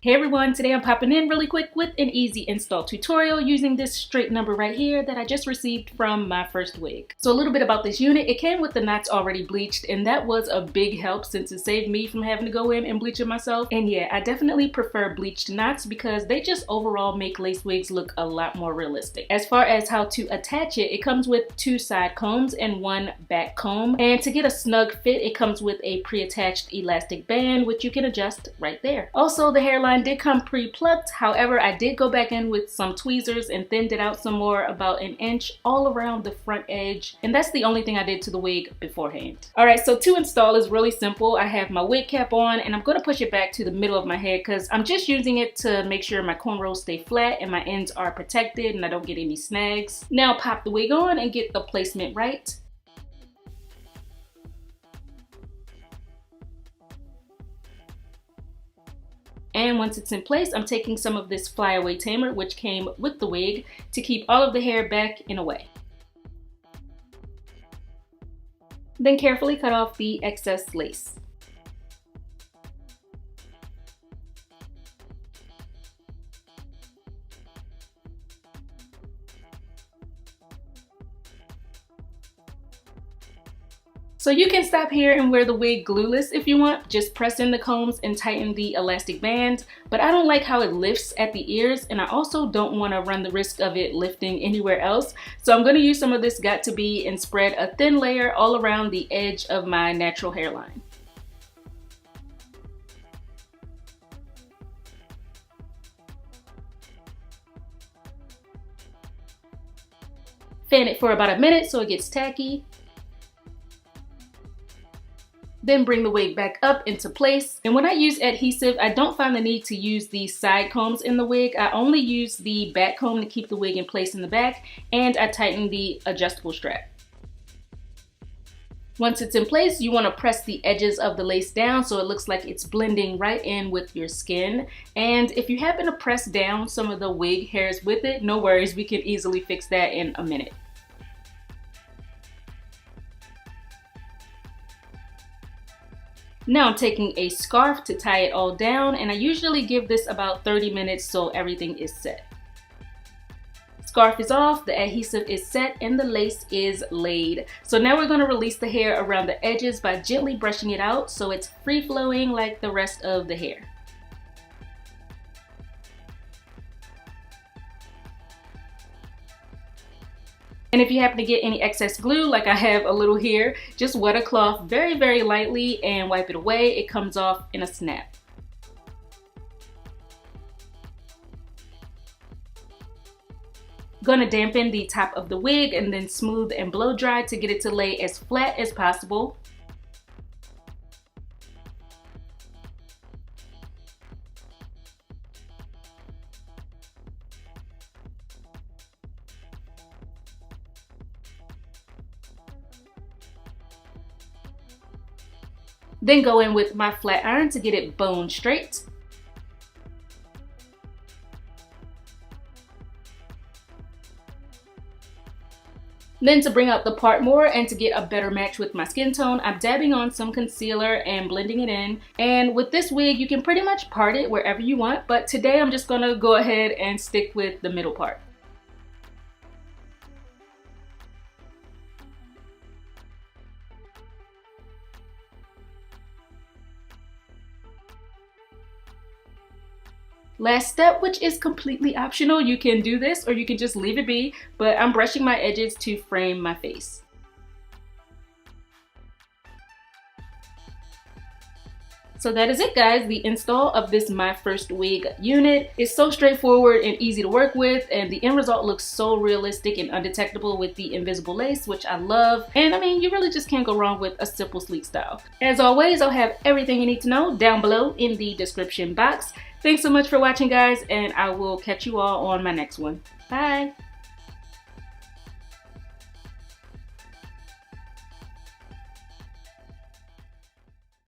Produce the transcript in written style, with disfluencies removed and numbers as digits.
Hey everyone, today I'm popping in really quick with an easy install tutorial using this straight number right here that I just received from MyFirstWig. So a little bit about this unit. It came with the knots already bleached, and that was a big help since it saved me from having to go in and bleach it myself. And yeah, I definitely prefer bleached knots because they just overall make lace wigs look a lot more realistic. As far as how to attach it, it comes with 2 side combs and 1 back comb. And to get a snug fit, it comes with a pre-attached elastic band, which you can adjust right there. Also, the hairline did come pre-plucked. However, I did go back in with some tweezers and thinned it out some more, about 1 inch all around the front edge. And that's the only thing I did to the wig beforehand. Alright, so to install is really simple. I have my wig cap on and I'm going to push it back to the middle of my head because I'm just using it to make sure my cornrows stay flat and my ends are protected and I don't get any snags. Now pop the wig on and get the placement right. And once it's in place, I'm taking some of this flyaway tamer, which came with the wig, to keep all of the hair back and away. Then carefully cut off the excess lace. So you can stop here and wear the wig glueless if you want. Just press in the combs and tighten the elastic band. But I don't like how it lifts at the ears, and I also don't want to run the risk of it lifting anywhere else. So I'm going to use some of this Got2b and spread a thin layer all around the edge of my natural hairline. Fan it for about a minute so it gets tacky. Then bring the wig back up into place. And when I use adhesive, I don't find the need to use the side combs in the wig. I only use the back comb to keep the wig in place in the back, and I tighten the adjustable strap. Once it's in place, you want to press the edges of the lace down so it looks like it's blending right in with your skin. And if you happen to press down some of the wig hairs with it, no worries, we can easily fix that in a minute. Now I'm taking a scarf to tie it all down, and I usually give this about 30 minutes so everything is set. Scarf is off, the adhesive is set, and the lace is laid. So now we're going to release the hair around the edges by gently brushing it out so it's free flowing like the rest of the hair. And if you happen to get any excess glue, like I have a little here, just wet a cloth very, very lightly and wipe it away. It comes off in a snap. Gonna dampen the top of the wig and then smooth and blow dry to get it to lay as flat as possible. Then go in with my flat iron to get it bone straight. Then to bring out the part more and to get a better match with my skin tone, I'm dabbing on some concealer and blending it in. And with this wig, you can pretty much part it wherever you want, but today I'm just gonna go ahead and stick with the middle part. Last step, which is completely optional. You can do this or you can just leave it be, but I'm brushing my edges to frame my face. So that is it, guys. The install of this MyFirstWig unit is so straightforward and easy to work with, and the end result looks so realistic and undetectable with the invisible lace, which I love. And I mean, you really just can't go wrong with a simple, sleek style. As always, I'll have everything you need to know down below in the description box. Thanks so much for watching, guys, and I will catch you all on my next one. Bye!